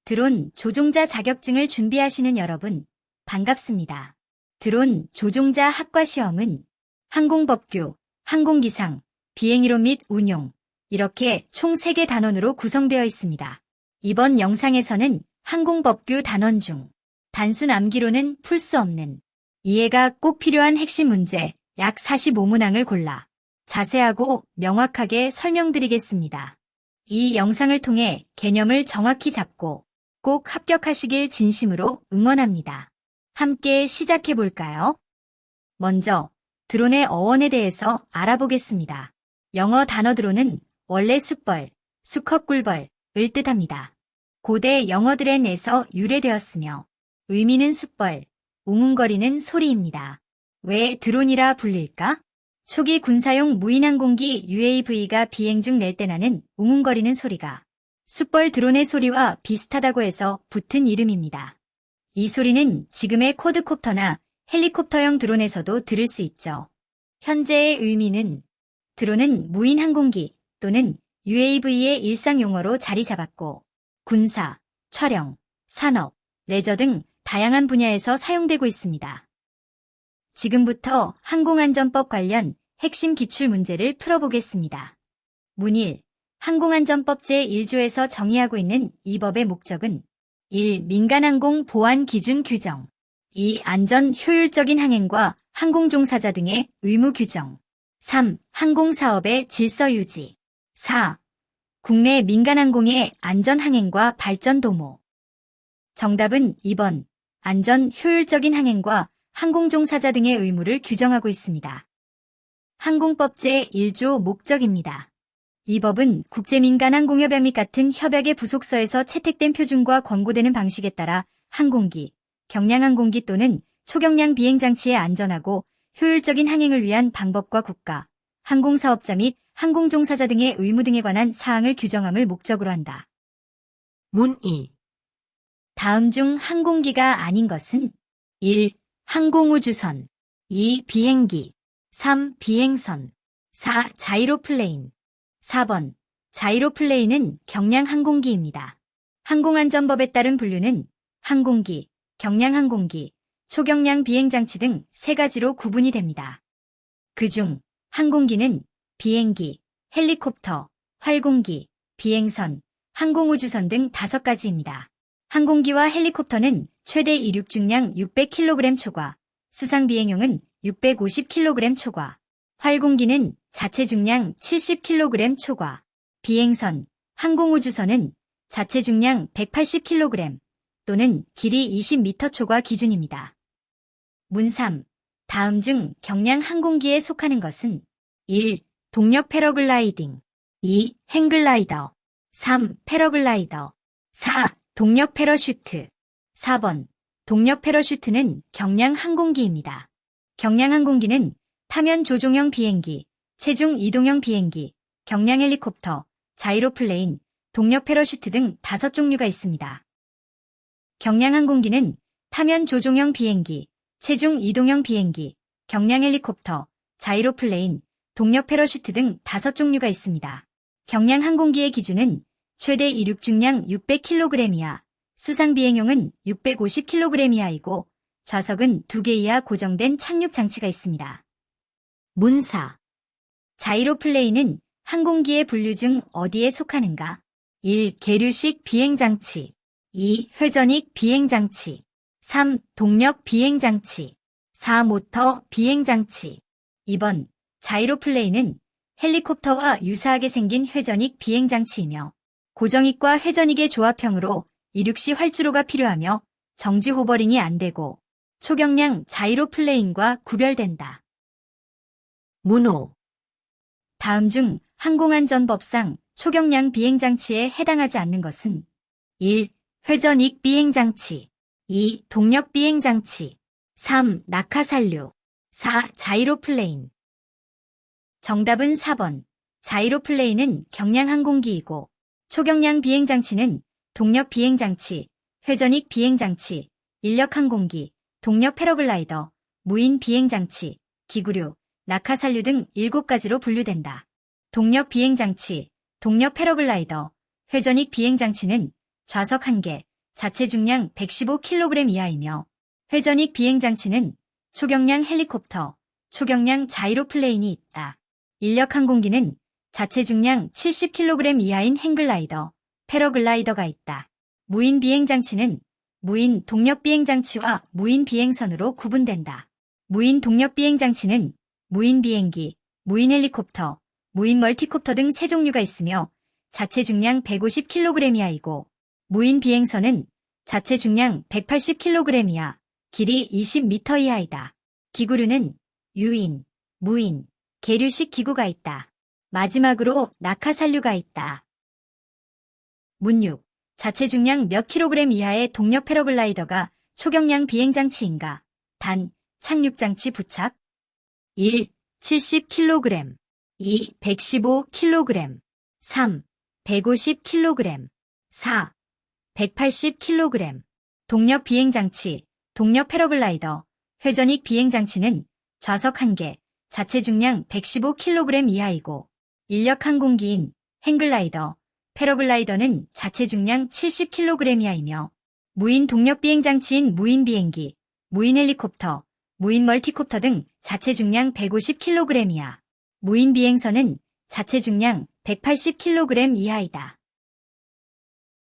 드론 조종자 자격증을 준비하시는 여러분, 반갑습니다. 드론 조종자 학과 시험은 항공법규, 항공기상, 비행이론 및 운용, 이렇게 총 3개 단원으로 구성되어 있습니다. 이번 영상에서는 항공법규 단원 중 단순 암기로는 풀 수 없는 이해가 꼭 필요한 핵심 문제 약 45문항을 골라 자세하고 명확하게 설명드리겠습니다. 이 영상을 통해 개념을 정확히 잡고 꼭 합격하시길 진심으로 응원합니다. 함께 시작해볼까요? 먼저 드론의 어원에 대해서 알아보겠습니다. 영어 단어 드론은 원래 숫벌, 수컷꿀벌을 뜻합니다. 고대 영어 드랜에서 유래되었으며 의미는 숫벌, 웅웅거리는 소리입니다. 왜 드론이라 불릴까? 초기 군사용 무인항공기 UAV가 비행 중 낼 때 나는 웅웅거리는 소리가 숫벌 드론의 소리와 비슷하다고 해서 붙은 이름입니다. 이 소리는 지금의 쿼드콥터나 헬리콥터형 드론에서도 들을 수 있죠. 현재의 의미는 드론은 무인 항공기 또는 UAV의 일상 용어로 자리 잡았고 군사, 촬영, 산업, 레저 등 다양한 분야에서 사용되고 있습니다. 지금부터 항공안전법 관련 핵심 기출 문제를 풀어보겠습니다. 문일, 항공안전법 제1조에서 정의하고 있는 이 법의 목적은 1. 민간항공 보안 기준 규정 2. 안전 효율적인 항행과 항공종사자 등의 의무 규정 3. 항공사업의 질서 유지 4. 국내 민간항공의 안전 항행과 발전 도모. 정답은 2번. 안전 효율적인 항행과 항공종사자 등의 의무를 규정하고 있습니다. 항공법 제1조 목적입니다. 이 법은 국제민간항공협약 및 같은 협약의 부속서에서 채택된 표준과 권고되는 방식에 따라 항공기, 경량항공기 또는 초경량 비행장치의 안전하고 효율적인 항행을 위한 방법과 국가, 항공사업자 및 항공종사자 등의 의무 등에 관한 사항을 규정함을 목적으로 한다. 문 2. 다음 중 항공기가 아닌 것은 1. 항공우주선 2. 비행기 3. 비행선 4. 자이로플레인 4번. 자이로플레인은 경량항공기입니다. 항공안전법에 따른 분류는 항공기, 경량항공기, 초경량 비행장치 등 3가지로 구분이 됩니다. 그중 항공기는 비행기, 헬리콥터, 활공기, 비행선, 항공우주선 등 5가지입니다. 항공기와 헬리콥터는 최대 이륙 중량 600kg 초과, 수상 비행용은 650kg 초과, 활공기는 자체 중량 70kg 초과, 비행선, 항공우주선은 자체 중량 180kg 또는 길이 20m 초과 기준입니다. 문 3. 다음 중 경량항공기에 속하는 것은 1. 동력 패러글라이딩 2. 행글라이더 3. 패러글라이더 4. 동력 패러슈트 4번. 동력 패러슈트는 경량항공기입니다. 경량항공기는 타면 조종형 비행기, 체중 이동형 비행기, 경량 헬리콥터, 자이로플레인, 동력 패러슈트 등 5종류가 있습니다. 경량항공기는 타면 조종형 비행기, 체중 이동형 비행기, 경량 헬리콥터, 자이로플레인, 동력 패러슈트 등 5종류가 있습니다. 경량항공기의 기준은 최대 이륙 중량 600kg 이하, 수상 비행용은 650kg 이하이고 좌석은 2개 이하 고정된 착륙 장치가 있습니다. 문 4. 자이로플레인은 항공기의 분류 중 어디에 속하는가? 1. 계류식 비행장치 2. 회전익 비행장치 3. 동력 비행장치 4. 모터 비행장치 2번. 자이로플레인은 헬리콥터와 유사하게 생긴 회전익 비행장치이며 고정익과 회전익의 조합형으로 이륙 시 활주로가 필요하며 정지 호버링이 안 되고 초경량 자이로플레인과 구별된다. 문 5. 다음 중 항공안전법상 초경량 비행장치에 해당하지 않는 것은 1. 회전익 비행장치 2. 동력 비행장치 3. 낙하산류 4. 자이로플레인. 정답은 4번. 자이로플레인은 경량항공기이고 초경량 비행장치는 동력 비행장치, 회전익 비행장치, 인력항공기, 동력 패러글라이더, 무인 비행장치, 기구류, 낙하산류 등 7가지로 분류된다. 동력 비행장치, 동력 패러글라이더, 회전익 비행장치는 좌석 1개, 자체 중량 115kg 이하이며 회전익 비행장치는 초경량 헬리콥터, 초경량 자이로플레인이 있다. 인력 항공기는 자체 중량 70kg 이하인 행글라이더, 패러글라이더가 있다. 무인 비행장치는 무인 동력 비행장치와 무인 비행선으로 구분된다. 무인 동력 비행장치는 무인 비행기, 무인 헬리콥터, 무인 멀티콥터 등 세 종류가 있으며 자체 중량 150kg 이하이고 무인 비행선은 자체 중량 180kg 이하, 길이 20m 이하이다. 기구류는 유인, 무인, 계류식 기구가 있다. 마지막으로 낙하산류가 있다. 문육, 자체 중량 몇 킬로그램 이하의 동력 패러글라이더가 초경량 비행장치인가? 단, 착륙장치 부착 1. 70kg 2. 115kg 3. 150kg 4. 180kg 동력 비행장치, 동력 패러글라이더, 회전익 비행장치는 좌석 1개, 자체 중량 115kg 이하이고 인력 항공기인 행글라이더, 패러글라이더는 자체 중량 70kg 이하이며 무인 동력 비행장치인 무인 비행기, 무인 헬리콥터, 무인 멀티콥터 등 자체 중량 150kg 이하, 무인 비행선은 자체 중량 180kg 이하이다.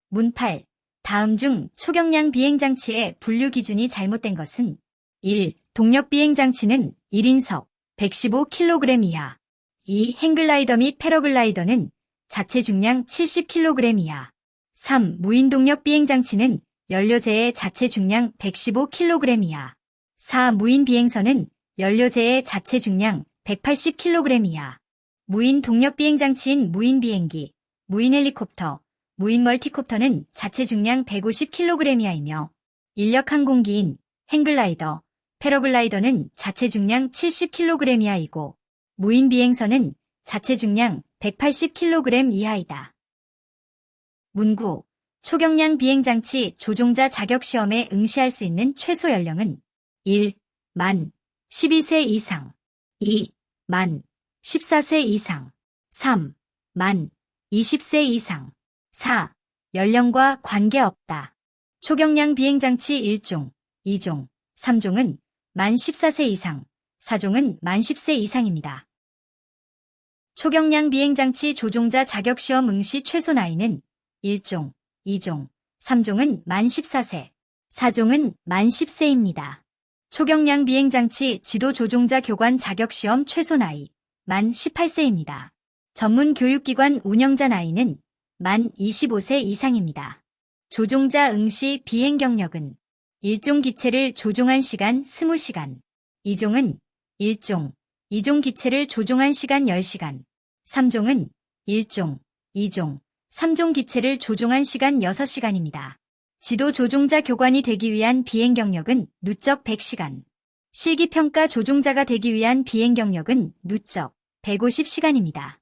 문 8. 다음 중 초경량 비행장치의 분류 기준이 잘못된 것은 1. 동력 비행장치는 1인석 115kg 이하 2. 행글라이더 및 패러글라이더는 자체 중량 70kg 이하 3. 무인 동력 비행장치는 연료제의 자체 중량 115kg 이하 4. 무인 비행선은 연료제의 자체 중량 180kg 이하 무인 동력 비행장치인 무인 비행기, 무인 헬리콥터, 무인 멀티콥터는 자체 중량 150kg 이하이며 인력 항공기인 행글라이더, 패러글라이더는 자체 중량 70kg 이하이고 무인 비행선은 자체 중량 180kg 이하이다. 문구, 초경량 비행장치 조종자 자격시험에 응시할 수 있는 최소 연령은 1. 만 12세 이상 2. 만 14세 이상 3. 만 20세 이상 4. 연령과 관계없다. 초경량 비행장치 1종, 2종, 3종은 만 14세 이상, 4종은 만 10세 이상입니다. 초경량 비행장치 조종자 자격시험 응시 최소 나이는 1종, 2종, 3종은 만 14세, 4종은 만 10세입니다. 초경량 비행장치 지도 조종자 교관 자격시험 최소 나이 만 18세입니다. 전문 교육기관 운영자 나이는 만 25세 이상입니다. 조종자 응시 비행 경력은 1종 기체를 조종한 시간 20시간, 2종은 1종, 2종 기체를 조종한 시간 10시간, 3종은 1종, 2종, 3종 기체를 조종한 시간 6시간입니다. 지도 조종자 교관이 되기 위한 비행 경력은 누적 100시간, 실기평가 조종자가 되기 위한 비행 경력은 누적 150시간입니다.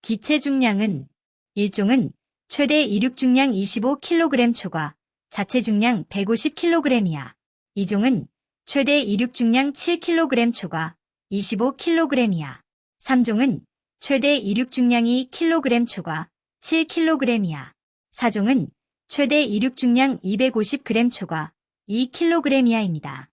기체 중량은 1종은 최대 이륙 중량 25kg 초과, 자체 중량 150kg 이하, 2종은 최대 이륙 중량 7kg 초과, 25kg 이하, 3종은 최대 이륙 중량이 kg 초과, 7kg 이하, 4종은 최대 이륙 중량 250g 초과, 2kg 이하입니다.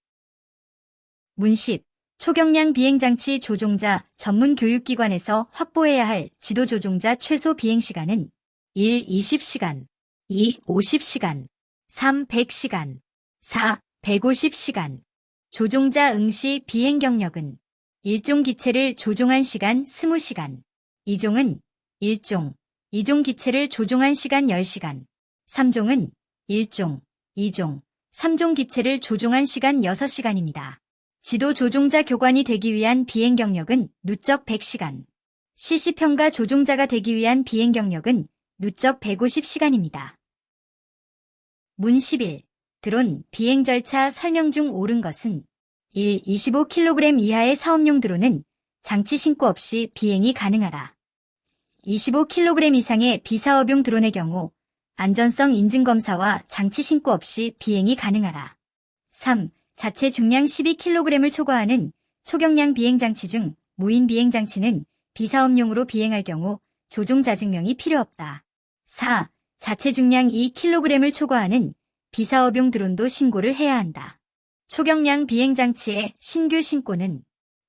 문10. 초경량 비행장치 조종자 전문 교육기관에서 확보해야 할 지도 조종자 최소 비행시간은 1. 20시간 2. 50시간 3. 100시간 4. 150시간 조종자 응시 비행 경력은 1종 기체를 조종한 시간 20시간 2종은 1종, 2종 기체를 조종한 시간 10시간 3종은 1종, 2종, 3종 기체를 조종한 시간 6시간입니다. 지도 조종자 교관이 되기 위한 비행 경력은 누적 100시간, 실시평가 조종자가 되기 위한 비행 경력은 누적 150시간입니다. 문 11. 드론 비행 절차 설명 중 옳은 것은 1. 25kg 이하의 사업용 드론은 장치 신고 없이 비행이 가능하다. 25kg 이상의 비사업용 드론의 경우 안전성 인증검사와 장치 신고 없이 비행이 가능하다. 3. 자체 중량 12kg을 초과하는 초경량 비행장치 중 무인 비행장치는 비사업용으로 비행할 경우 조종자 증명이 필요 없다. 4. 자체 중량 2kg을 초과하는 비사업용 드론도 신고를 해야 한다. 초경량 비행장치의 신규 신고는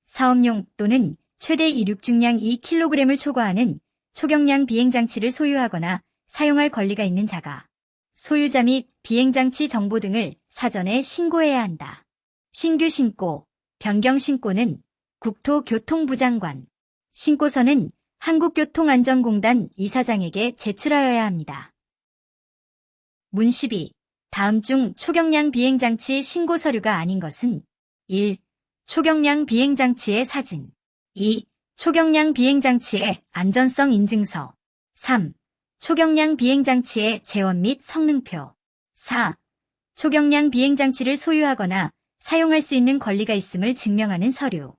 사업용 또는 최대 이륙 중량 2kg을 초과하는 초경량 비행장치를 소유하거나 사용할 권리가 있는 자가 소유자 및 비행장치 정보 등을 사전에 신고해야 한다. 신규 신고, 변경 신고는 국토교통부 장관, 신고서는 한국교통안전공단 이사장에게 제출하여야 합니다. 문 12. 다음 중 초경량 비행장치 신고 서류가 아닌 것은 1. 초경량 비행장치의 사진 2. 초경량 비행장치의 안전성 인증서 3. 초경량 비행장치의 재원 및 성능표 4. 초경량 비행장치를 소유하거나 사용할 수 있는 권리가 있음을 증명하는 서류.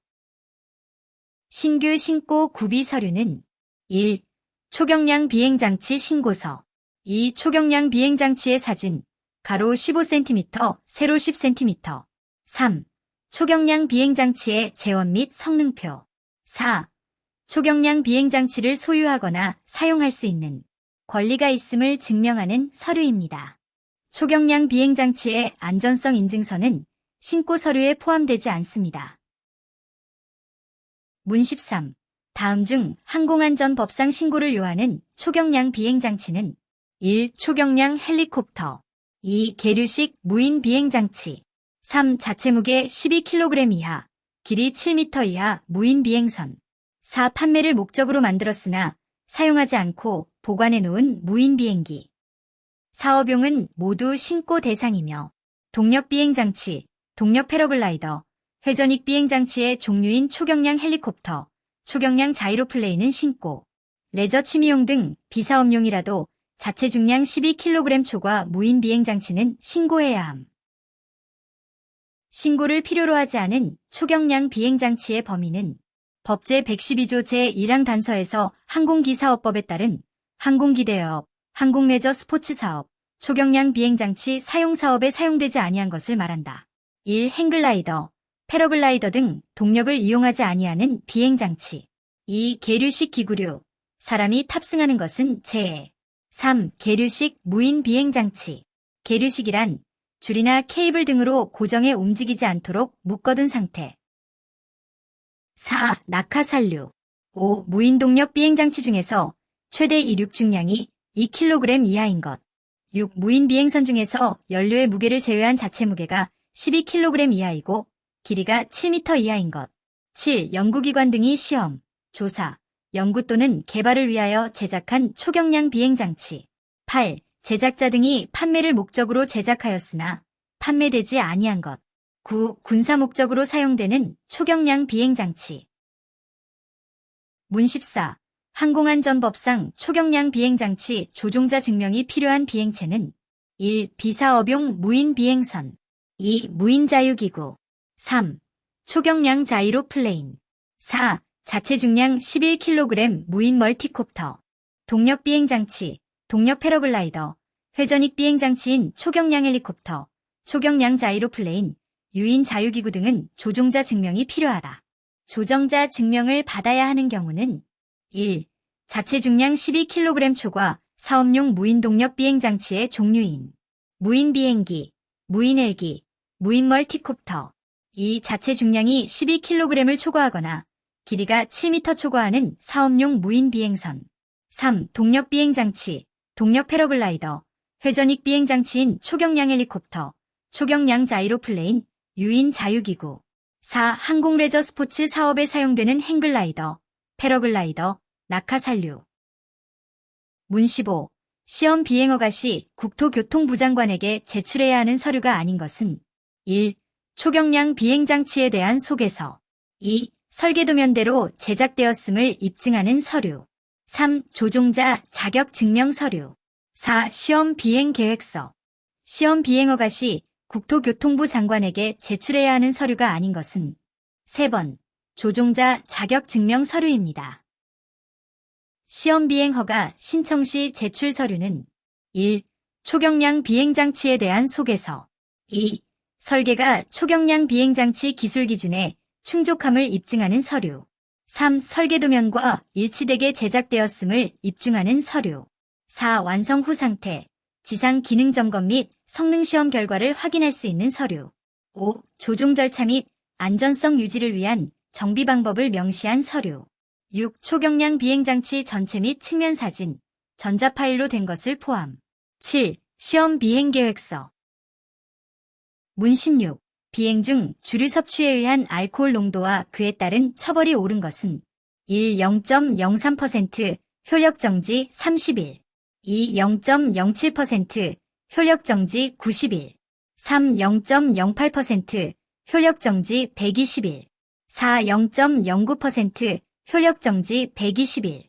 신규 신고 구비 서류는 1. 초경량 비행장치 신고서 2. 초경량 비행장치의 사진 가로 15cm, 세로 10cm 3. 초경량 비행장치의 재원 및 성능표 4. 초경량 비행장치를 소유하거나 사용할 수 있는 권리가 있음을 증명하는 서류입니다. 초경량 비행장치의 안전성 인증서는 신고 서류에 포함되지 않습니다. 문 13. 다음 중 항공안전법상 신고를 요하는 초경량 비행장치는 1. 초경량 헬리콥터 2. 계류식 무인 비행장치 3. 자체 무게 12kg 이하, 길이 7m 이하 무인 비행선 4. 판매를 목적으로 만들었으나 사용하지 않고 보관해 놓은 무인 비행기. 사업용은 모두 신고 대상이며 동력 비행장치, 동력 패러글라이더, 회전익 비행장치의 종류인 초경량 헬리콥터, 초경량 자이로플레인은 신고, 레저 취미용 등 비사업용이라도 자체 중량 12kg 초과 무인 비행장치는 신고해야 함. 신고를 필요로 하지 않은 초경량 비행장치의 범위는 법제 112조 제1항 단서에서 항공기사업법에 따른 항공기대여업, 항공레저 스포츠사업, 초경량 비행장치 사용사업에 사용되지 아니한 것을 말한다. 1. 행글라이더, 패러글라이더 등 동력을 이용하지 아니하는 비행장치. 2. 계류식 기구류, 사람이 탑승하는 것은 제외. 3. 계류식 무인 비행장치. 계류식이란 줄이나 케이블 등으로 고정해 움직이지 않도록 묶어둔 상태. 4. 낙하산류. 5. 무인동력 비행장치 중에서 최대 이륙 중량이 2kg 이하인 것. 6. 무인 비행선 중에서 연료의 무게를 제외한 자체 무게가 12kg 이하이고 길이가 7m 이하인 것. 7. 연구기관 등이 시험, 조사, 연구 또는 개발을 위하여 제작한 초경량 비행장치. 8. 제작자 등이 판매를 목적으로 제작하였으나 판매되지 아니한 것. 9. 군사 목적으로 사용되는 초경량 비행장치. 문 14. 항공안전법상 초경량 비행장치 조종자 증명이 필요한 비행체는 1. 비사업용 무인 비행선 2. 무인 자유기구 3. 초경량 자이로플레인 4. 자체 중량 11kg 무인 멀티콥터 동력 비행장치, 동력 패러글라이더, 회전익 비행장치인 초경량 헬리콥터, 초경량 자이로플레인, 유인 자유기구 등은 조종자 증명이 필요하다. 조정자 증명을 받아야 하는 경우는 1. 자체 중량 12kg 초과 사업용 무인 동력 비행장치의 종류인 무인 비행기, 무인 헬기, 무인 멀티콥터. 2. 자체 중량이 12kg을 초과하거나 길이가 7m 초과하는 사업용 무인 비행선. 3. 동력 비행장치, 동력 패러글라이더, 회전익 비행장치인 초경량 헬리콥터, 초경량 자이로플레인, 유인 자유기구. 4. 항공레저 스포츠 사업에 사용되는 행글라이더, 패러글라이더, 낙하산류. 문 15. 시험 비행허가 시 국토교통부 장관에게 제출해야 하는 서류가 아닌 것은 1. 초경량 비행장치에 대한 소개서 2. 설계도면대로 제작되었음을 입증하는 서류 3. 조종자 자격증명 서류 4. 시험 비행 계획서. 시험 비행허가 시 국토교통부 장관에게 제출해야 하는 서류가 아닌 것은 3번 조종자 자격증명 서류입니다. 시험 비행허가 신청 시 제출 서류는 1. 초경량 비행장치에 대한 소개서 2. 설계가 초경량 비행장치 기술 기준에 충족함을 입증하는 서류 3. 설계도면과 일치되게 제작되었음을 입증하는 서류 4. 완성 후 상태, 지상 기능 점검 및 성능 시험 결과를 확인할 수 있는 서류. 5. 조종 절차 및 안전성 유지를 위한 정비 방법을 명시한 서류. 6. 초경량 비행장치 전체 및 측면 사진, 전자 파일로 된 것을 포함. 7. 시험 비행 계획서. 문 16. 비행 중 주류 섭취에 의한 알코올 농도와 그에 따른 처벌이 옳은 것은 1. 0.03%, 효력 정지 30일. 2. 0.07%, 효력 정지 90일. 3. 0.08%, 효력 정지 120일. 4. 0.09%, 효력 정지 120일.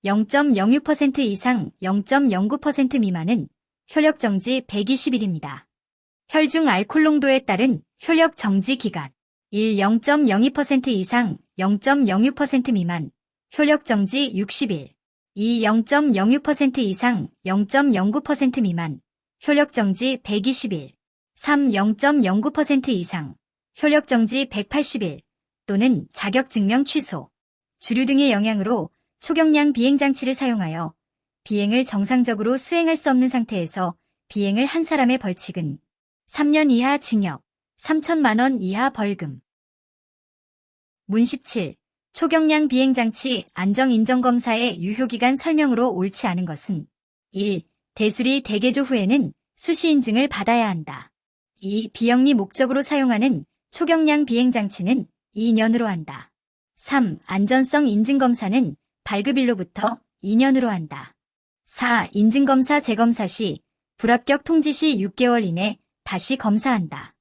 0.06% 이상 0.09% 미만은 효력 정지 120일입니다. 혈중 알코올 농도에 따른 효력 정지 기간. 1. 0.02% 이상 0.06% 미만 효력 정지 60일. 2. 0.06% 이상 0.09% 미만 효력 정지 120일. 3. 0.09% 이상 효력 정지 180일 또는 자격 증명 취소. 주류 등의 영향으로 초경량 비행장치를 사용하여 비행을 정상적으로 수행할 수 없는 상태에서 비행을 한 사람의 벌칙은 3년 이하 징역, 3천만 원 이하 벌금. 문 17. 초경량 비행장치 안정인정검사의 유효기간 설명으로 옳지 않은 것은 1. 대수리 대개조 후에는 수시 인증을 받아야 한다. 2. 비영리 목적으로 사용하는 초경량 비행장치는 2년으로 한다. 3. 안전성 인증검사는 발급일로부터 2년으로 한다. 4. 인증검사 재검사 시 불합격 통지 시 6개월 이내 다시 검사한다.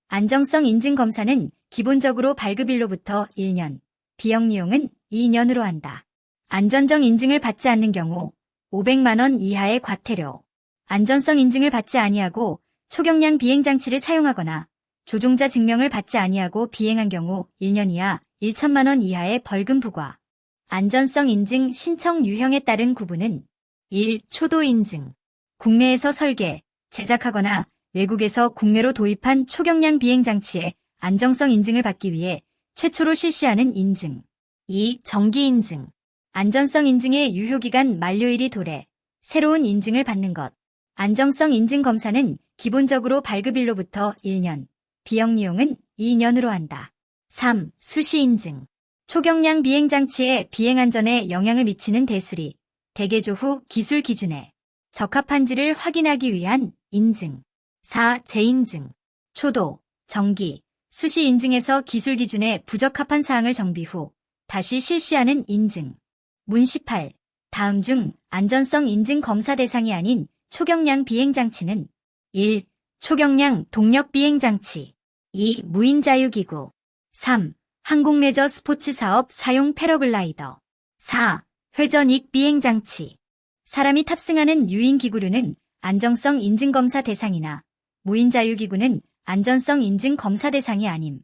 안정성 인증검사는 기본적으로 발급일로부터 1년, 비영리용은 2년으로 한다. 안전정 인증을 받지 않는 경우 500만 원 이하의 과태료. 안전성 인증을 받지 아니하고 초경량 비행장치를 사용하거나 조종자 증명을 받지 아니하고 비행한 경우 1년 이하 1천만 원 이하의 벌금 부과. 안전성 인증 신청 유형에 따른 구분은 1. 초도 인증. 국내에서 설계, 제작하거나 외국에서 국내로 도입한 초경량 비행장치의 안정성 인증을 받기 위해 최초로 실시하는 인증. 2. 정기 인증. 안전성 인증의 유효기간 만료일이 도래 새로운 인증을 받는 것. 안정성 인증 검사는 기본적으로 발급일로부터 1년, 비영리용은 2년으로 한다. 3. 수시 인증. 초경량 비행장치의 비행안전에 영향을 미치는 대수리, 대개조 후 기술 기준에 적합한지를 확인하기 위한 인증. 4. 재인증. 초도, 정기, 수시 인증에서 기술 기준에 부적합한 사항을 정비 후 다시 실시하는 인증. 문 18. 다음 중 안전성 인증 검사 대상이 아닌 초경량 비행장치는 1. 초경량 동력 비행장치. 2. 무인자유기구. 3. 항공레저 스포츠 사업 사용 패러글라이더. 4. 회전익 비행장치. 사람이 탑승하는 유인기구류는 안정성 인증검사 대상이나 무인자유기구는 안전성 인증검사 대상이 아님.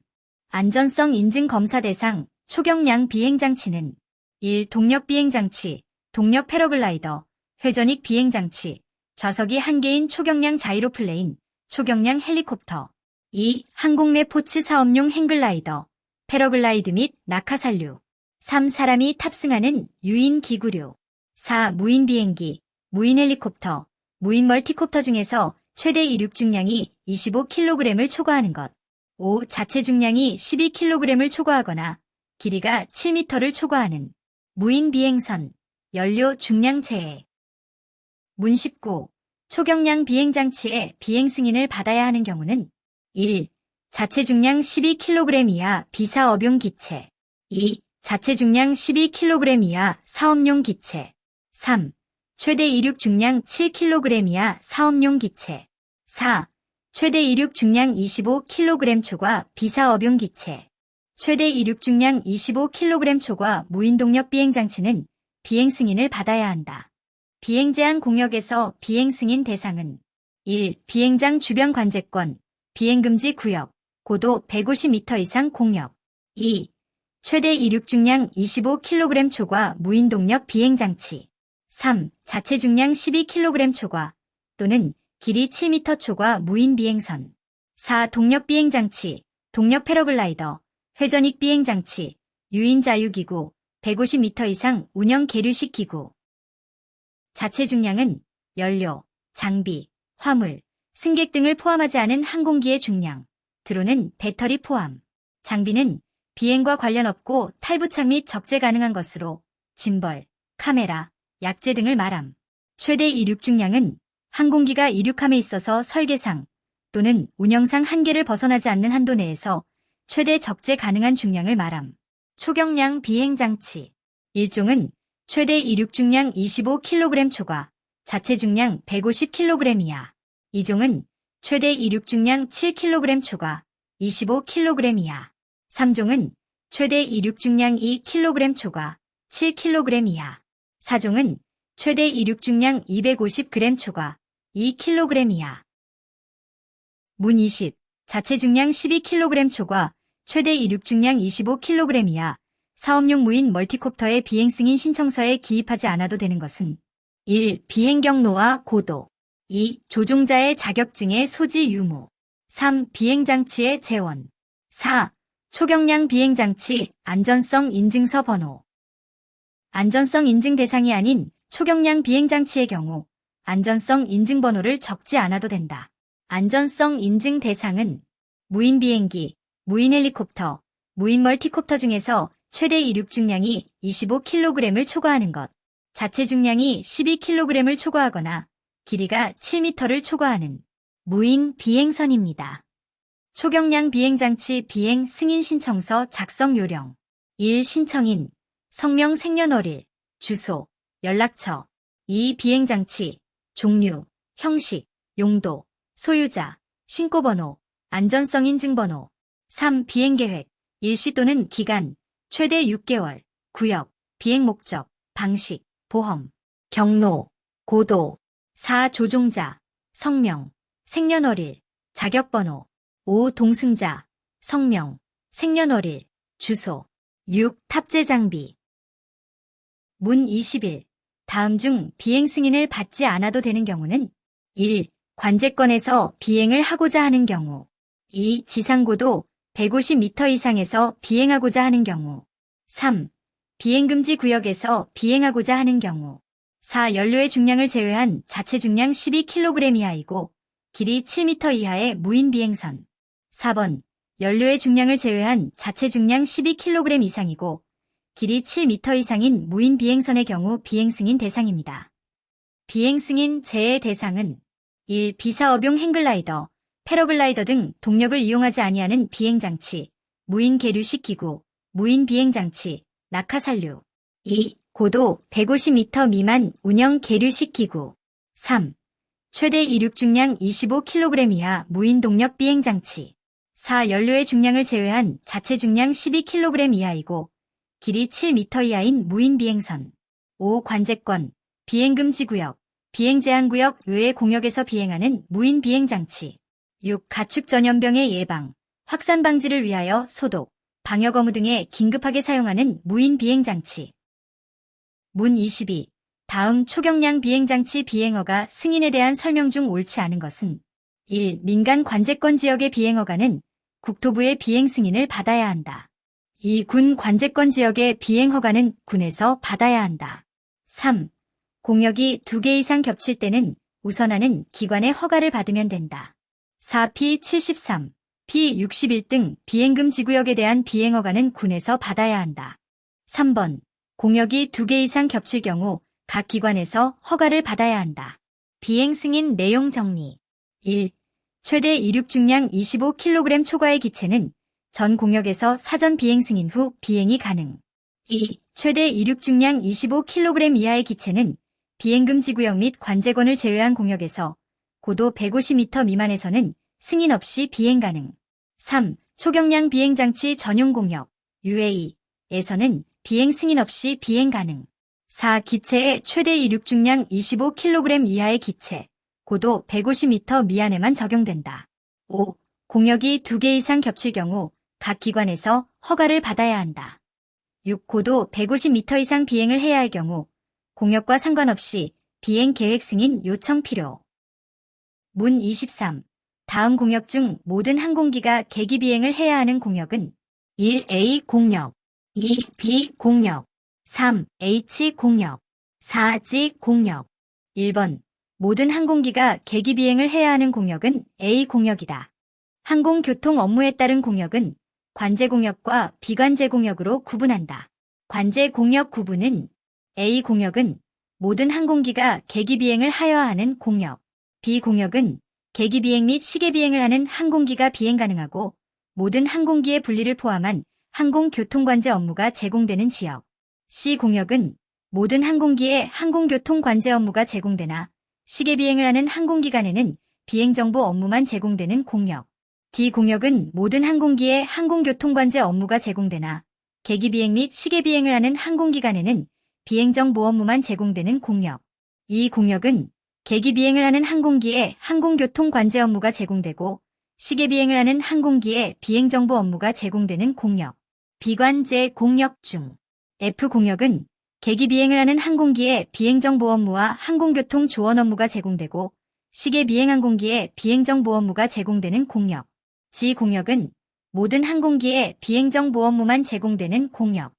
안전성 인증검사 대상 초경량 비행장치는 1. 동력 비행장치, 동력 패러글라이더, 회전익 비행장치, 좌석이 1개인 초경량 자이로플레인, 초경량 헬리콥터. 2. 항공내 포츠 사업용 행글라이더, 패러글라이드 및 낙하산류. 3. 사람이 탑승하는 유인 기구류. 4. 무인 비행기, 무인 헬리콥터, 무인 멀티콥터 중에서 최대 이륙 중량이 25kg을 초과하는 것. 5. 자체 중량이 12kg을 초과하거나 길이가 7m를 초과하는 무인 비행선, 연료 중량 제해. 문 19. 초경량 비행장치의 비행 승인을 받아야 하는 경우는 1. 자체 중량 12kg 이하 비사업용 기체. 2. 자체 중량 12kg 이하 사업용 기체. 3. 최대 이륙 중량 7kg 이하 사업용 기체. 4. 최대 이륙 중량 25kg 초과 비사업용 기체. 최대 이륙 중량 25kg 초과 무인동력 비행장치는 비행 승인을 받아야 한다. 비행 제한 공역에서 비행 승인 대상은 1. 비행장 주변 관제권, 비행금지 구역, 고도 150m 이상 공역. 2. 최대 이륙 중량 25kg 초과 무인동력 비행장치. 3. 자체 중량 12kg 초과 또는 길이 7m 초과 무인 비행선. 4. 동력 비행장치, 동력 패러글라이더, 회전익 비행장치, 유인 자유기구, 150m 이상 운영 계류식 기구. 자체 중량은 연료, 장비, 화물, 승객 등을 포함하지 않은 항공기의 중량, 드론은 배터리 포함, 장비는 비행과 관련 없고 탈부착 및 적재 가능한 것으로 짐벌, 카메라, 약재 등을 말함. 최대 이륙 중량은 항공기가 이륙함에 있어서 설계상 또는 운영상 한계를 벗어나지 않는 한도 내에서 최대 적재 가능한 중량을 말함. 초경량 비행장치. 일종은 최대 이륙 중량 25kg 초과, 자체 중량 150kg 이하. 이종은 최대 이륙 중량 7kg 초과, 25kg 이하. 3종은 최대 이륙 중량 2kg 초과, 7kg 이하. 4종은 최대 이륙 중량 250g 초과, 2kg 이하. 문 20. 자체 중량 12kg 초과, 최대 이륙 중량 25kg 이하. 사업용 무인 멀티콥터의 비행 승인 신청서에 기입하지 않아도 되는 것은 1. 비행 경로와 고도 2. 조종자의 자격증의 소지 유무 3. 비행장치의 재원 4. 초경량 비행장치 안전성 인증서 번호. 안전성 인증 대상이 아닌 초경량 비행장치의 경우 안전성 인증 번호를 적지 않아도 된다. 안전성 인증 대상은 무인 비행기, 무인 헬리콥터, 무인 멀티콥터 중에서 최대 이륙 중량이 25kg을 초과하는 것, 자체 중량이 12kg을 초과하거나 길이가 7m를 초과하는 무인 비행선입니다. 초경량 비행장치 비행 승인 신청서 작성 요령. 1. 신청인, 성명 생년월일, 주소, 연락처. 2. 비행장치, 종류, 형식, 용도, 소유자, 신고번호, 안전성 인증번호. 3. 비행계획, 일시 또는 기간, 최대 6개월, 구역, 비행 목적, 방식, 보험, 경로, 고도. 4. 조종자, 성명, 생년월일, 자격번호. 5. 동승자, 성명, 생년월일, 주소. 6. 탑재 장비. 문 21. 다음 중 비행 승인을 받지 않아도 되는 경우는 1. 관제권에서 비행을 하고자 하는 경우 2. 지상고도 150m 이상에서 비행하고자 하는 경우 3. 비행금지 구역에서 비행하고자 하는 경우 4. 연료의 중량을 제외한 자체 중량 12kg 이하이고 길이 7m 이하의 무인 비행선 4번. 연료의 중량을 제외한 자체 중량 12kg 이상이고 길이 7m 이상인 무인 비행선의 경우 비행 승인 대상입니다. 비행 승인 제외 대상은 1. 비사업용 행글라이더, 패러글라이더 등 동력을 이용하지 아니하는 비행장치, 무인 계류식 기구, 무인 비행장치, 낙하산류. 2. 고도 150m 미만 운영 계류식 기구. 3. 최대 이륙 중량 25kg 이하 무인 동력 비행장치. 4. 연료의 중량을 제외한 자체 중량 12kg 이하이고 길이 7m 이하인 무인 비행선. 5. 관제권, 비행금지구역, 비행제한구역 외의 공역에서 비행하는 무인 비행장치. 6. 가축 전염병의 예방, 확산 방지를 위하여 소독, 방역 업무 등에 긴급하게 사용하는 무인 비행장치. 문 22. 다음 초경량 비행장치 비행허가 승인에 대한 설명 중 옳지 않은 것은 1. 민간 관제권 지역의 비행허가는 국토부의 비행 승인을 받아야 한다. 2. 군 관제권 지역의 비행허가는 군에서 받아야 한다. 3. 공역이 2개 이상 겹칠 때는 우선하는 기관의 허가를 받으면 된다. 4. P73, P61 등 비행금지구역에 대한 비행허가는 군에서 받아야 한다. 3번. 공역이 2개 이상 겹칠 경우 각 기관에서 허가를 받아야 한다. 비행 승인 내용 정리. 1. 최대 이륙 중량 25kg 초과의 기체는 전 공역에서 사전 비행 승인 후 비행이 가능. 2. 최대 이륙 중량 25kg 이하의 기체는 비행금지구역 및 관제권을 제외한 공역에서 고도 150m 미만에서는 승인 없이 비행 가능. 3. 초경량 비행장치 전용 공역, UAE에서는 비행 승인 없이 비행 가능. 4. 기체의 최대 이륙 중량 25kg 이하의 기체, 고도 150m 미만에만 적용된다. 5. 공역이 2개 이상 겹칠 경우 각 기관에서 허가를 받아야 한다. 6. 고도 150m 이상 비행을 해야 할 경우 공역과 상관없이 비행 계획 승인 요청 필요. 문 23. 다음 공역 중 모든 항공기가 계기 비행을 해야 하는 공역은 1. A 공역, 2. B 공역, 3. H 공역, 4. G 공역. 1번. 모든 항공기가 계기 비행을 해야 하는 공역은 A 공역이다. 항공교통 업무에 따른 공역은 관제 공역과 비관제 공역으로 구분한다. 관제 공역 구분은 A 공역은 모든 항공기가 계기 비행을 하여야 하는 공역, B 공역은 계기 비행 및 시계 비행을 하는 항공기가 비행 가능하고 모든 항공기의 분리를 포함한 항공교통관제 업무가 제공되는 지역, C 공역은 모든 항공기에 항공교통관제 업무가 제공되나 시계 비행을 하는 항공기간에는 비행정보 업무만 제공되는 공역, D 공역은 모든 항공기에 항공교통관제 업무가 제공되나 계기 비행 및 시계 비행을 하는 항공기간에는 비행정보 업무만 제공되는 공역, E 공역은 계기 비행을 하는 항공기에 항공교통관제 업무가 제공되고 시계 비행을 하는 항공기에 비행정보 업무가 제공되는 공역, 비관제 공역 중 F 공역은 계기 비행을 하는 항공기에 비행정보 업무와 항공교통 조언 업무가 제공되고 시계 비행 항공기에 비행정보 업무가 제공되는 공역, G 공역은 모든 항공기에 비행정보 업무만 제공되는 공역.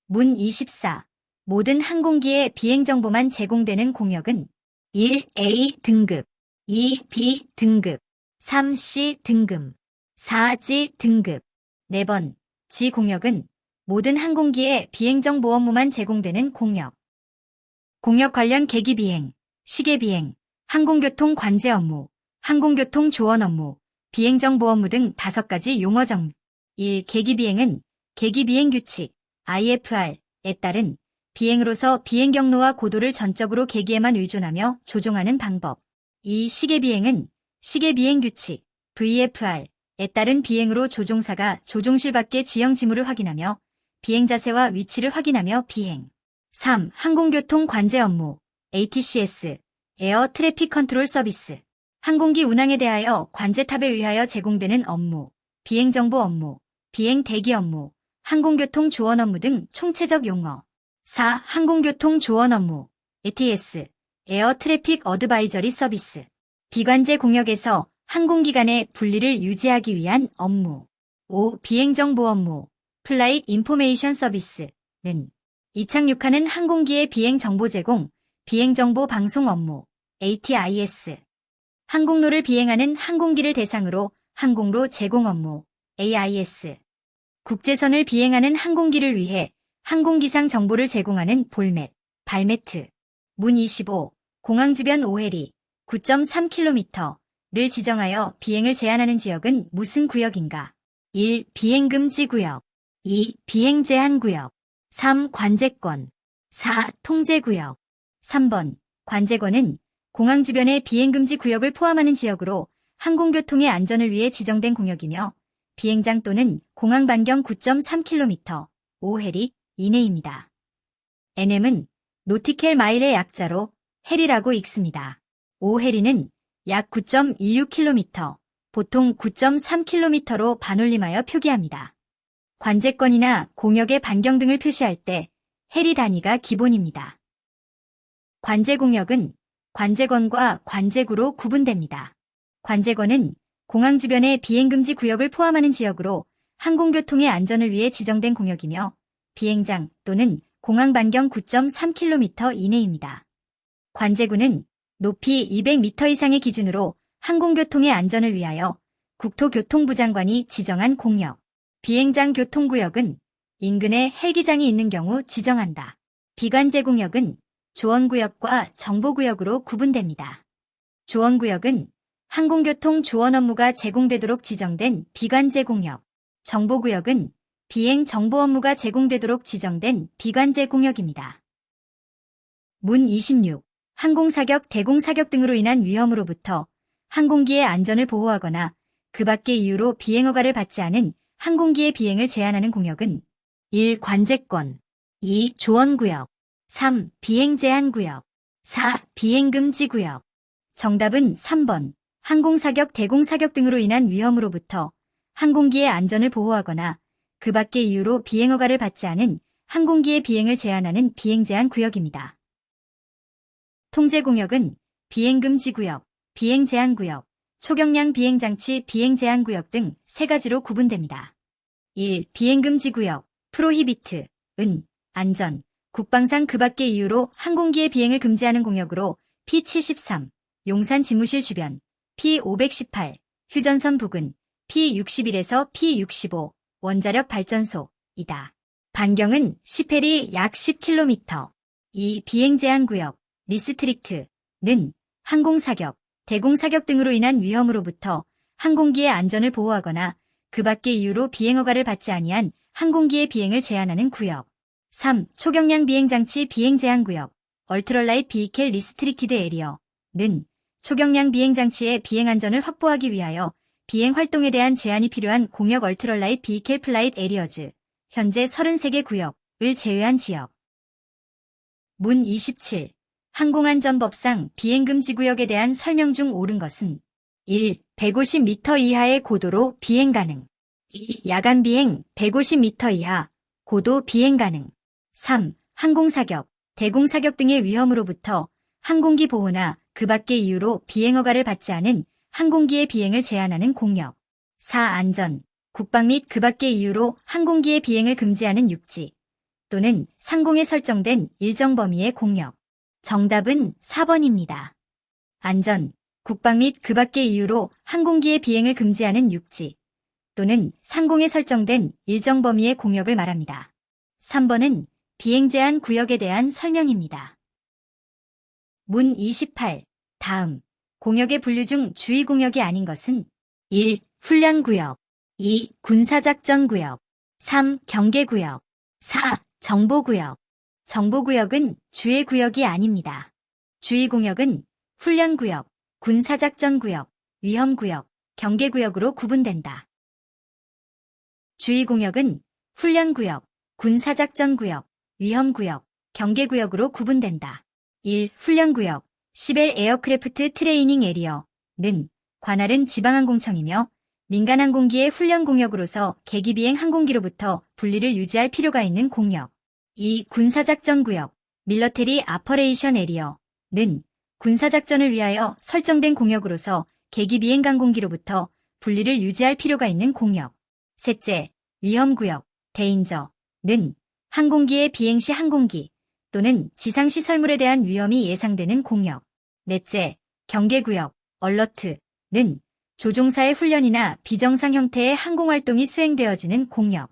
문 24. 모든 항공기에 비행정보만 제공되는 공역은 1A 등급, 2B 등급, 3C 등급, 4G 등급. 4번, G 공역은 모든 항공기에 비행정보 업무만 제공되는 공역. 공역 관련 계기 비행, 시계 비행, 항공교통 관제 업무, 항공교통 조언 업무, 비행정보 업무 등 5가지 용어 정리. 1. 계기 비행은 계기 비행 규칙, IFR에 따른 비행으로서 비행 경로와 고도를 전적으로 계기에만 의존하며 조종하는 방법. 2. 시계 비행은 시계 비행 규칙, VFR에 따른 비행으로 조종사가 조종실 밖의 지형 지물을 확인하며 비행 자세와 위치를 확인하며 비행. 3. 항공교통 관제 업무, ATCS, 에어 트래픽 컨트롤 서비스. 항공기 운항에 대하여 관제탑에 의하여 제공되는 업무, 비행정보 업무, 비행 대기 업무, 항공교통 조언 업무 등 총체적 용어. 4. 항공교통 조언 업무, ATS, 에어 트래픽 어드바이저리 서비스. 비관제 공역에서 항공기 간의 분리를 유지하기 위한 업무. 5. 비행정보 업무, 플라잇 인포메이션 서비스는 이착륙하는 항공기의 비행 정보 제공, 비행정보 방송 업무, ATIS. 항공로를 비행하는 항공기를 대상으로 항공로 제공 업무, AIS. 국제선을 비행하는 항공기를 위해 항공기상 정보를 제공하는 볼맷, 발매트. 문 25. 공항 주변 오해리 9.3km를 지정하여 비행을 제한하는 지역은 무슨 구역인가? 1. 비행금지 구역, 2. 비행 제한 구역, 3. 관제권, 4. 통제 구역. 3번. 관제권은 공항 주변의 비행금지 구역을 포함하는 지역으로 항공교통의 안전을 위해 지정된 공역이며 비행장 또는 공항 반경 9.3km, 5해리 이내입니다. NM은 노티켈 마일의 약자로 해리라고 읽습니다. 5해리는 약 9.26km, 보통 9.3km로 반올림하여 표기합니다. 관제권이나 공역의 반경 등을 표시할 때 해리 단위가 기본입니다. 관제공역은 관제권과 관제구로 구분됩니다. 관제권은 공항 주변의 비행금지 구역을 포함하는 지역으로 항공교통의 안전을 위해 지정된 공역이며 비행장 또는 공항 반경 9.3km 이내입니다. 관제구는 높이 200m 이상의 기준으로 항공교통의 안전을 위하여 국토교통부 장관이 지정한 공역. 비행장 교통구역은 인근에 헬기장이 있는 경우 지정한다. 비관제공역은 조언구역과 정보구역으로 구분됩니다. 조언구역은 항공교통 조언 업무가 제공되도록 지정된 비관제공역, 정보구역은 비행 정보 업무가 제공되도록 지정된 비관제공역입니다. 문 26. 항공사격, 대공사격 등으로 인한 위험으로부터 항공기의 안전을 보호하거나 그 밖의 이유로 비행허가를 받지 않은 항공기의 비행을 제한하는 공역은 1. 관제권, 2. 조언구역, 3. 비행제한구역, 4. 비행금지구역. 정답은 3번. 항공사격, 대공사격 등으로 인한 위험으로부터 항공기의 안전을 보호하거나 그 밖의 이유로 비행허가를 받지 않은 항공기의 비행을 제한하는 비행제한구역입니다. 통제공역은 비행금지구역, 비행제한구역, 초경량 비행장치 비행제한구역 등 3가지로 구분됩니다. 1. 비행금지구역, 프로히비트, 안전, 국방상 그 밖의 이유로 항공기의 비행을 금지하는 공역으로 P73, 용산 집무실 주변, P518, 휴전선 부근, P61에서 P65, 원자력 발전소이다. 반경은 10해리 약 10km. 이 비행 제한 구역, 리스트릭트는 항공사격, 대공사격 등으로 인한 위험으로부터 항공기의 안전을 보호하거나 그 밖의 이유로 비행허가를 받지 아니한 항공기의 비행을 제한하는 구역. 3. 초경량 비행장치 비행 제한 구역, 얼트럴라이트 비이켈 리스트릭티드 에리어는 초경량 비행장치의 비행 안전을 확보하기 위하여 비행 활동에 대한 제한이 필요한 공역 얼트럴라이트 비이켈 플라이트 에리어즈, 현재 33개 구역을 제외한 지역. 문 27. 항공안전법상 비행금지구역에 대한 설명 중 옳은 것은 1. 150m 이하의 고도로 비행 가능. 2. 야간 비행 150m 이하, 고도 비행 가능. 3. 항공사격, 대공사격 등의 위험으로부터 항공기 보호나 그 밖의 이유로 비행허가를 받지 않은 항공기의 비행을 제한하는 공역. 4. 안전, 국방 및 그 밖의 이유로 항공기의 비행을 금지하는 육지 또는 상공에 설정된 일정 범위의 공역. 정답은 4번입니다. 안전, 국방 및 그 밖의 이유로 항공기의 비행을 금지하는 육지 또는 상공에 설정된 일정 범위의 공역을 말합니다. 3번은 비행 제한 구역에 대한 설명입니다. 문 28. 다음 공역의 분류 중 주의 공역이 아닌 것은 1. 훈련구역, 2. 군사작전구역, 3. 경계구역, 4. 정보구역. 정보구역은 주의 구역이 아닙니다. 주의 공역은 훈련구역, 군사작전구역, 위험구역, 경계구역으로 구분된다. 주의 공역은 훈련구역, 군사작전구역, 위험구역, 경계구역으로 구분된다. 1. 훈련구역, 시벨 에어크래프트 트레이닝 에리어는 관할은 지방항공청이며 민간항공기의 훈련 공역으로서 계기비행 항공기로부터 분리를 유지할 필요가 있는 공역. 2. 군사작전구역, 밀러테리 아퍼레이션 에리어는 군사작전을 위하여 설정된 공역으로서 계기비행 항공기로부터 분리를 유지할 필요가 있는 공역. 셋째, 위험구역, 데인저는 항공기의 비행시 항공기 또는 지상시설물에 대한 위험이 예상되는 공역. 넷째, 경계구역, 얼러트는 조종사의 훈련이나 비정상 형태의 항공활동이 수행되어지는 공역.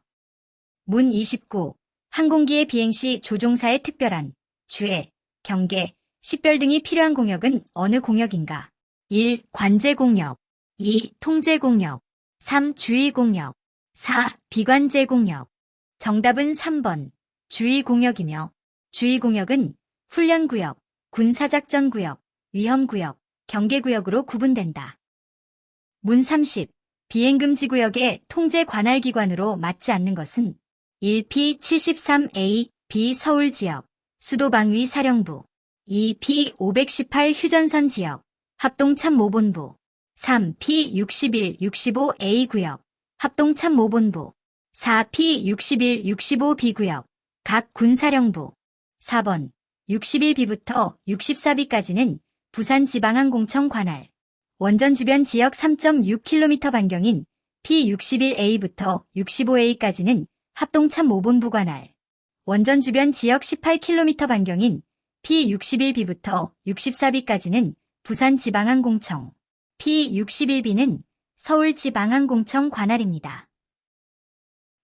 문 29. 항공기의 비행시 조종사의 특별한 주의, 경계, 식별 등이 필요한 공역은 어느 공역인가? 1. 관제공역, 2. 통제공역, 3. 주의공역, 4. 비관제공역. 정답은 3번, 주의공역이며 주의공역은 훈련구역, 군사작전구역, 위험구역, 경계구역으로 구분된다. 문 30. 비행금지구역의 통제 관할기관으로 맞지 않는 것은 1P73A, B 서울지역, 수도방위사령부, 2P518 휴전선 지역, 합동참모본부, 3P61, 65A 구역, 합동참모본부, 4P61, 65B 구역, 각 군사령부. 4번, 61B부터 64B까지는 부산지방항공청 관할. 원전 주변 지역 3.6km 반경인 P61A부터 65A까지는 합동참모본부 관할. 원전 주변 지역 18km 반경인 P61B부터 64B까지는 부산지방항공청, P61B는 서울지방항공청 관할입니다.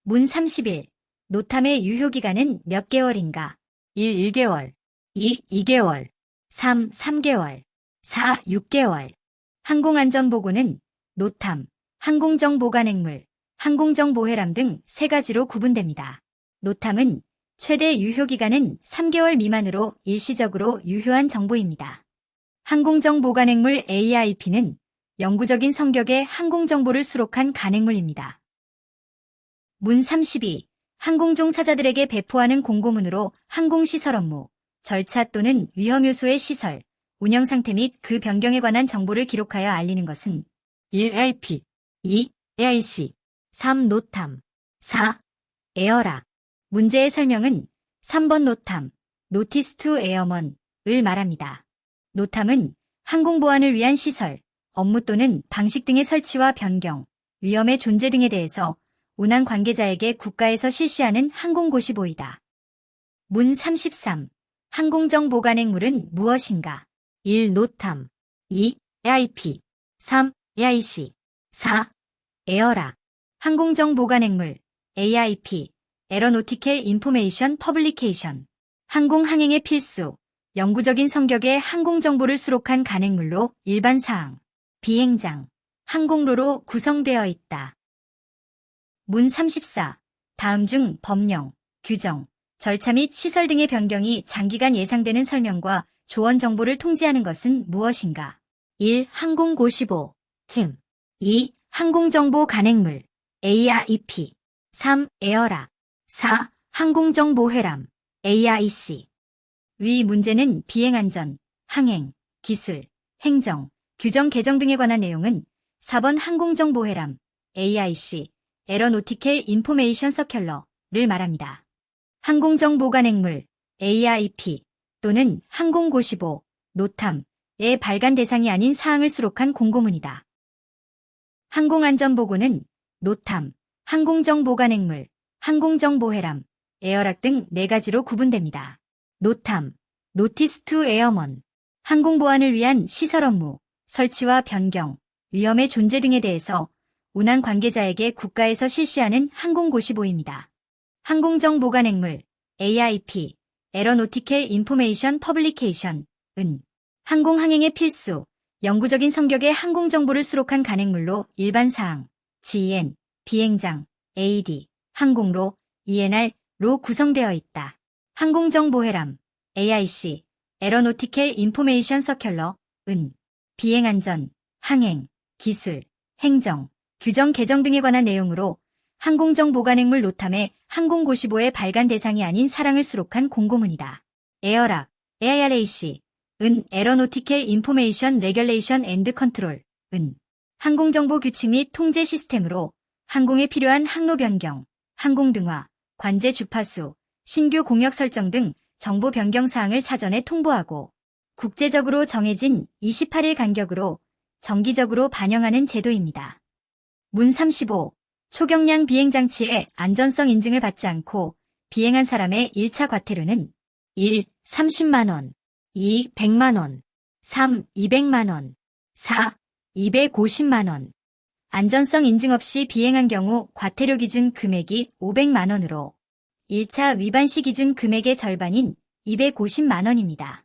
문 31. 노탐의 유효기간은 몇 개월인가? 1. 1개월, 2. 2개월, 3. 3개월, 4. 6개월. 항공안전보고는 노탐, 항공정보관행물, 항공정보회람 등 세 가지로 구분됩니다. 노탐은 최대 유효기간은 3개월 미만으로 일시적으로 유효한 정보입니다. 항공정보관행물 AIP는 영구적인 성격의 항공정보를 수록한 간행물입니다. 문 32. 항공종사자들에게 배포하는 공고문으로 항공시설 업무, 절차 또는 위험 요소의 시설, 운영 상태 및 그 변경에 관한 정보를 기록하여 알리는 것은 1. AIP, 2. AIC, 3. 노탐, 4. 에어락. 문제의 설명은 3번 노탐, 노티스 투 에어먼을 말합니다. 노탐은 항공보안을 위한 시설, 업무 또는 방식 등의 설치와 변경, 위험의 존재 등에 대해서 운항 관계자에게 국가에서 실시하는 항공고시보이다. 문 33. 항공정보관행물은 무엇인가? 1. 노탐 2. AIP 3. AIC 4. 에어락 항공정보관행물 AIP 에어로노티컬 인포메이션 퍼블리케이션 항공항행의 필수 영구적인 성격의 항공정보를 수록한 간행물로 일반사항, 비행장, 항공로로 구성되어 있다. 문 34. 다음 중 법령, 규정, 절차 및 시설 등의 변경이 장기간 예상되는 설명과 조언 정보를 통지하는 것은 무엇인가? 1. 항공고시보, 팀 2. 항공정보 간행물, AREP 3. 에어락 4. 항공정보회람, AIC 위 문제는 비행안전, 항행, 기술, 행정, 규정 개정 등에 관한 내용은 4번 항공정보회람, AIC, 에어로노티컬 인포메이션 서큘러를 말합니다. 항공정보관행물, AREP 또는 항공고시보, 노탐의 발간 대상이 아닌 사항을 수록한 공고문이다. 항공안전보고는 노탐, 항공정보관행물, 항공정보회람, 에어락 등 4가지로 구분됩니다. 노탐, 노티스 투 에어먼, 항공보안을 위한 시설 업무, 설치와 변경, 위험의 존재 등에 대해서 운항 관계자에게 국가에서 실시하는 항공고시보입니다. 항공정보관행물, AIP, 에어로노티컬 인포메이션 퍼블리케이션은 항공항행의 필수, 영구적인 성격의 항공정보를 수록한 간행물로 일반사항, GN, 비행장, AD, 항공로, ENR로 구성되어 있다. 항공정보회람, AIC, 에어로노티컬 인포메이션 서큘러은 비행안전, 항행, 기술, 행정, 규정 개정 등에 관한 내용으로 항공정보관행물 노탐의 항공고시보의 발간 대상이 아닌 사항을 수록한 공고문이다. 에어락, AIRAC은 에어로노티컬 인포메이션 레귤레이션 앤드 컨트롤은 항공정보 규칙 및 통제 시스템으로 항공에 필요한 항로 변경, 항공등화, 관제 주파수, 신규 공역 설정 등 정보 변경 사항을 사전에 통보하고 국제적으로 정해진 28일 간격으로 정기적으로 반영하는 제도입니다. 문 35. 초경량 비행장치의 안전성 인증을 받지 않고 비행한 사람의 1차 과태료는 1. 30만원 2. 100만원 3. 200만원 4. 250만원 안전성 인증 없이 비행한 경우 과태료 기준 금액이 500만원으로 1차 위반 시 기준 금액의 절반인 250만원입니다.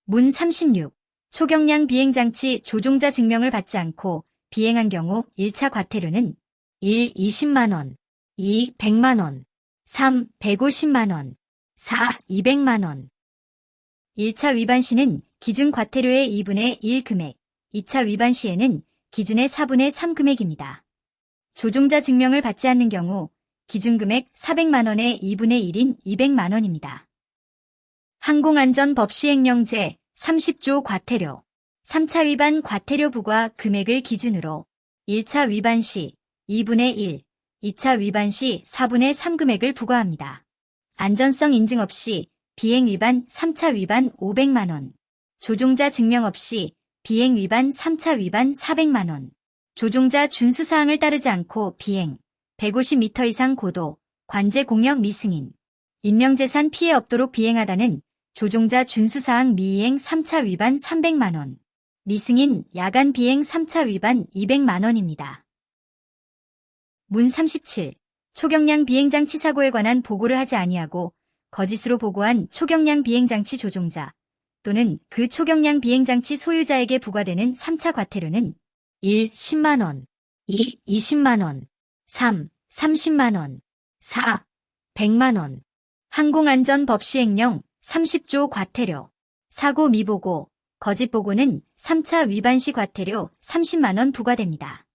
문 36. 초경량 비행장치 조종자 증명을 받지 않고 비행한 경우 1차 과태료는 1. 20만원 2. 100만원 3. 150만원 4. 200만원 1차 위반 시는 기준 과태료의 2분의 1 금액, 2차 위반 시에는 기준의 4분의 3 금액입니다. 조종자 증명을 받지 않는 경우 기준금액 400만원의 2분의 1인 200만원입니다. 항공안전법 시행령 제30조 과태료 3차 위반 과태료 부과 금액을 기준으로 1차 위반 시 2분의 1, 2차 위반 시 4분의 3 금액을 부과합니다. 안전성 인증 없이 비행 위반 3차 위반 500만원, 조종자 증명 없이 비행 위반 3차 위반 400만원, 조종자 준수사항을 따르지 않고 비행 150m 이상 고도, 관제 공역 미승인, 인명재산 피해 없도록 비행하다는 조종자 준수사항 미이행 3차 위반 300만원, 미승인 야간 비행 3차 위반 200만원입니다. 문 37. 초경량 비행장치 사고에 관한 보고를 하지 아니하고 거짓으로 보고한 초경량 비행장치 조종자 또는 그 초경량 비행장치 소유자에게 부과되는 3차 과태료는 1. 10만원 2. 20만원 3. 30만원 4. 100만원 항공안전법 시행령 30조 과태료 사고 미보고, 거짓 보고는 3차 위반 시 과태료 30만원 부과됩니다.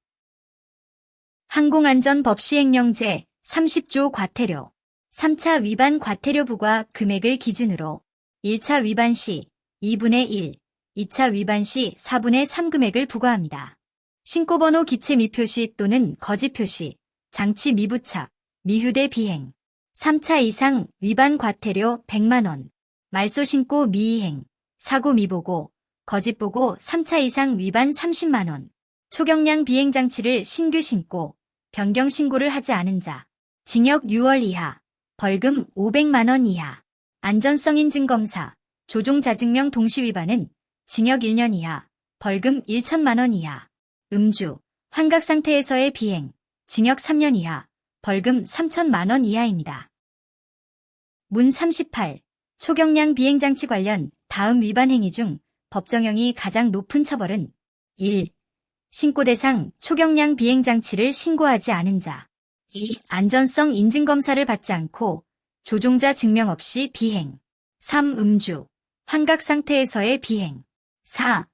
항공안전법 시행령 제30조 과태료 3차 위반 과태료 부과 금액을 기준으로 1차 위반 시 2분의 1, 2차 위반 시 4분의 3 금액을 부과합니다. 신고번호 기체 미표시 또는 거짓 표시, 장치 미부착, 미휴대 비행 3차 이상 위반 과태료 100만원, 말소 신고 미이행, 사고 미보고, 거짓 보고 3차 이상 위반 30만원, 초경량 비행장치를 신규 신고, 변경 신고를 하지 않은 자, 징역 6월 이하, 벌금 500만원 이하, 안전성 인증 검사, 조종자증명 동시 위반은 징역 1년 이하, 벌금 1천만 원 이하. 음주, 환각 상태에서의 비행, 징역 3년 이하, 벌금 3천만 원 이하입니다. 문 38. 초경량 비행장치 관련 다음 위반 행위 중 법정형이 가장 높은 처벌은 1. 신고 대상 초경량 비행장치를 신고하지 않은 자. 2. 안전성 인증검사를 받지 않고 조종자 증명 없이 비행. 3. 음주, 환각 상태에서의 비행. 4.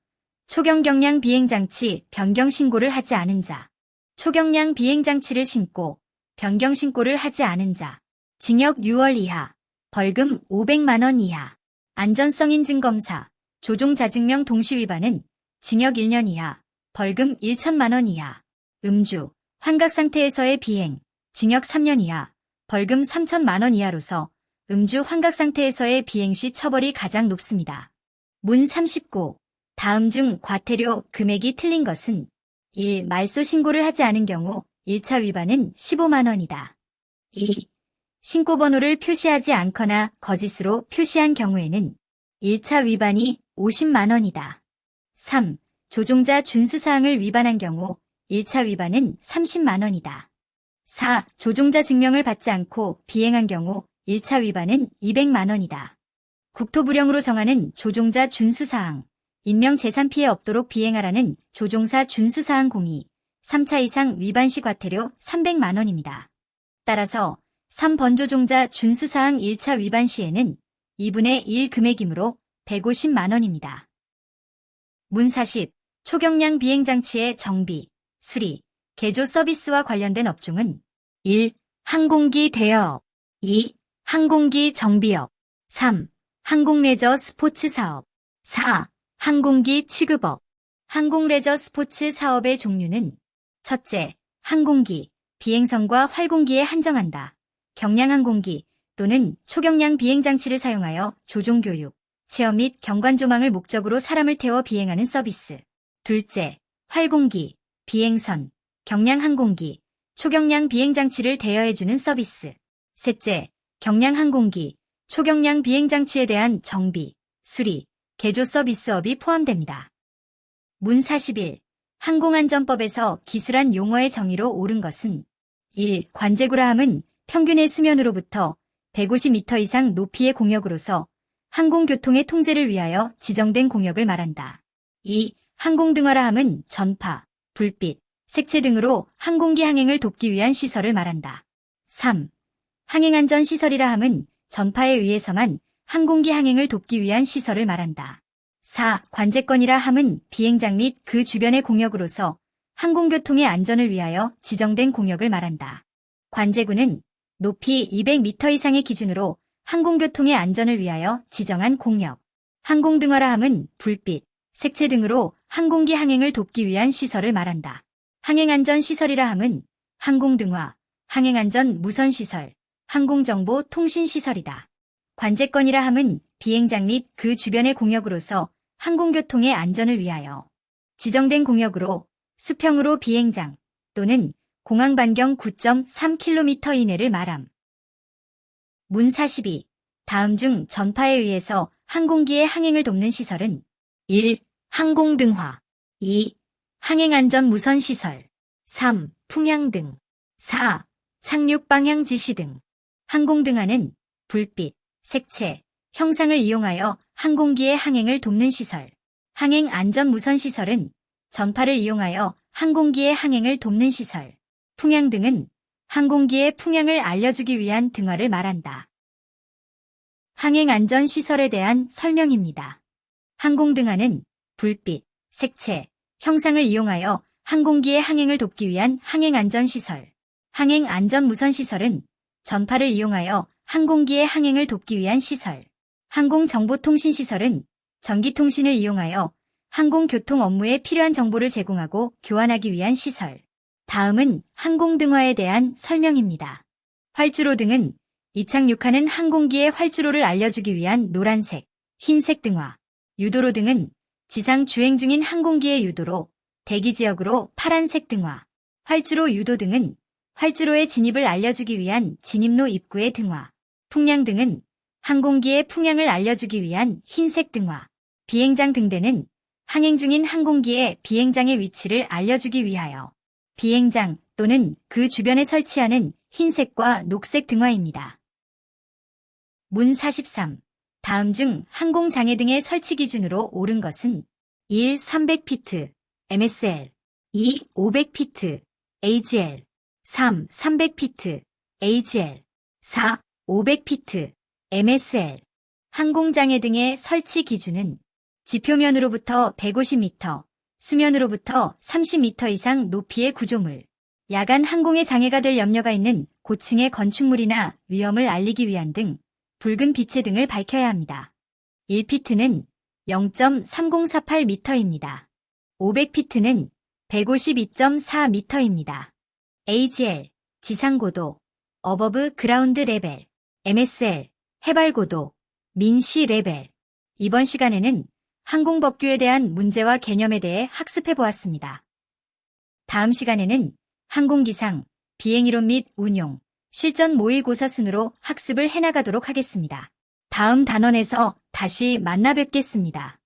초경량 비행장치 변경 신고를 하지 않은 자. 초경량 비행장치를 신고 변경 신고를 하지 않은 자. 징역 6월 이하, 벌금 500만 원 이하. 안전성 인증검사, 조종자증명 동시 위반은 징역 1년 이하, 벌금 1천만 원 이하. 음주, 환각 상태에서의 비행, 징역 3년 이하, 벌금 3천만 원 이하로서 음주 환각 상태에서의 비행 시 처벌이 가장 높습니다. 문 39. 다음 중 과태료 금액이 틀린 것은 1. 말소 신고를 하지 않은 경우 1차 위반은 15만 원이다. 2. 신고 번호를 표시하지 않거나 거짓으로 표시한 경우에는 1차 위반이 50만 원이다. 3. 조종자 준수사항을 위반한 경우 1차 위반은 30만 원이다. 4. 조종자 증명을 받지 않고 비행한 경우 1차 위반은 200만 원이다. 국토부령으로 정하는 조종자 준수사항, 인명재산 피해 없도록 비행하라는 조종사 준수사항 공의, 3차 이상 위반 시 과태료 300만 원입니다. 따라서 3번 조종자 준수사항 1차 위반 시에는 2분의 1 금액이므로 150만 원입니다. 문 40. 초경량 비행장치의 정비, 수리, 개조 서비스와 관련된 업종은 1. 항공기 대여업, 2. 항공기 정비업, 3. 항공레저 스포츠 사업, 4. 항공기 취급업. 항공레저 스포츠 사업의 종류는 첫째, 항공기, 비행선과 활공기에 한정한다. 경량항공기 또는 초경량 비행장치를 사용하여 조종교육, 체험 및 경관조망을 목적으로 사람을 태워 비행하는 서비스. 둘째, 활공기, 비행선, 경량항공기, 초경량 비행장치를 대여해주는 서비스. 셋째, 경량항공기, 초경량 비행장치에 대한 정비, 수리, 개조 서비스업이 포함됩니다. 문 41. 항공안전법에서 기술안 용어의 정의로 옳은 것은 1. 관제구라 함은 평균의 수면으로부터 150m 이상 높이의 공역으로서 항공교통의 통제를 위하여 지정된 공역을 말한다. 2. 항공등화라 함은 전파, 불빛, 색채 등으로 항공기 항행을 돕기 위한 시설을 말한다. 3. 항행안전시설이라 함은 전파에 의해서만 항공기 항행을 돕기 위한 시설을 말한다. 4. 관제권이라 함은 비행장 및 그 주변의 공역으로서 항공교통의 안전을 위하여 지정된 공역을 말한다. 관제구는 높이 200m 이상의 기준으로 항공교통의 안전을 위하여 지정한 공역. 항공등화라 함은 불빛, 색채 등으로 항공기 항행을 돕기 위한 시설을 말한다. 항행안전시설이라 함은 항공등화, 항행안전 무선시설, 항공정보 통신시설이다. 관제권이라 함은 비행장 및 그 주변의 공역으로서 항공교통의 안전을 위하여 지정된 공역으로 수평으로 비행장 또는 공항 반경 9.3km 이내를 말함. 문 42. 다음 중 전파에 의해서 항공기의 항행을 돕는 시설은 1. 항공등화, 2. 항행안전 무선시설, 3. 풍향등, 4. 착륙방향 지시등. 항공등화는 불빛, 색채, 형상을 이용하여 항공기의 항행을 돕는 시설. 항행안전무선시설은 전파를 이용하여 항공기의 항행을 돕는 시설. 풍향등은 항공기의 풍향을 알려주기 위한 등화를 말한다. 항행안전시설에 대한 설명입니다. 항공등화는 불빛, 색채, 형상을 이용하여 항공기의 항행을 돕기 위한 항행안전시설. 항행안전무선시설은 전파를 이용하여 항공기의 항행을 돕기 위한 시설. 항공정보통신시설은 전기통신을 이용하여 항공교통 업무에 필요한 정보를 제공하고 교환하기 위한 시설. 다음은 항공등화에 대한 설명입니다. 활주로 등은 이착륙하는 항공기의 활주로를 알려주기 위한 노란색, 흰색 등화. 유도로 등은 지상 주행 중인 항공기의 유도로, 대기지역으로 파란색 등화. 활주로 유도 등은 활주로의 진입을 알려주기 위한 진입로 입구의 등화. 풍량 등은 항공기의 풍향을 알려주기 위한 흰색 등화. 비행장 등대는 항행 중인 항공기의 비행장의 위치를 알려주기 위하여 비행장 또는 그 주변에 설치하는 흰색과 녹색 등화입니다. 문 43. 다음 중 항공장애 등의 설치 기준으로 옳은 것은 1. 300피트 MSL 2. 500피트 AGL 3. 300피트 AGL 4. 500피트 MSL. 항공장애 등의 설치 기준은 지표면으로부터 150m, 수면으로부터 30m 이상 높이의 구조물, 야간 항공에 장애가 될 염려가 있는 고층의 건축물이나 위험을 알리기 위한 등 붉은 빛의 등을 밝혀야 합니다. 1피트는 0.3048m입니다. 500피트는 152.4m입니다. AGL, 지상고도, 어버브 그라운드 레벨, MSL, 해발고도, 민시 레벨. 이번 시간에는 항공법규에 대한 문제와 개념에 대해 학습해 보았습니다. 다음 시간에는 항공기상, 비행이론 및 운용, 실전 모의고사 순으로 학습을 해나가도록 하겠습니다. 다음 단원에서 다시 만나 뵙겠습니다.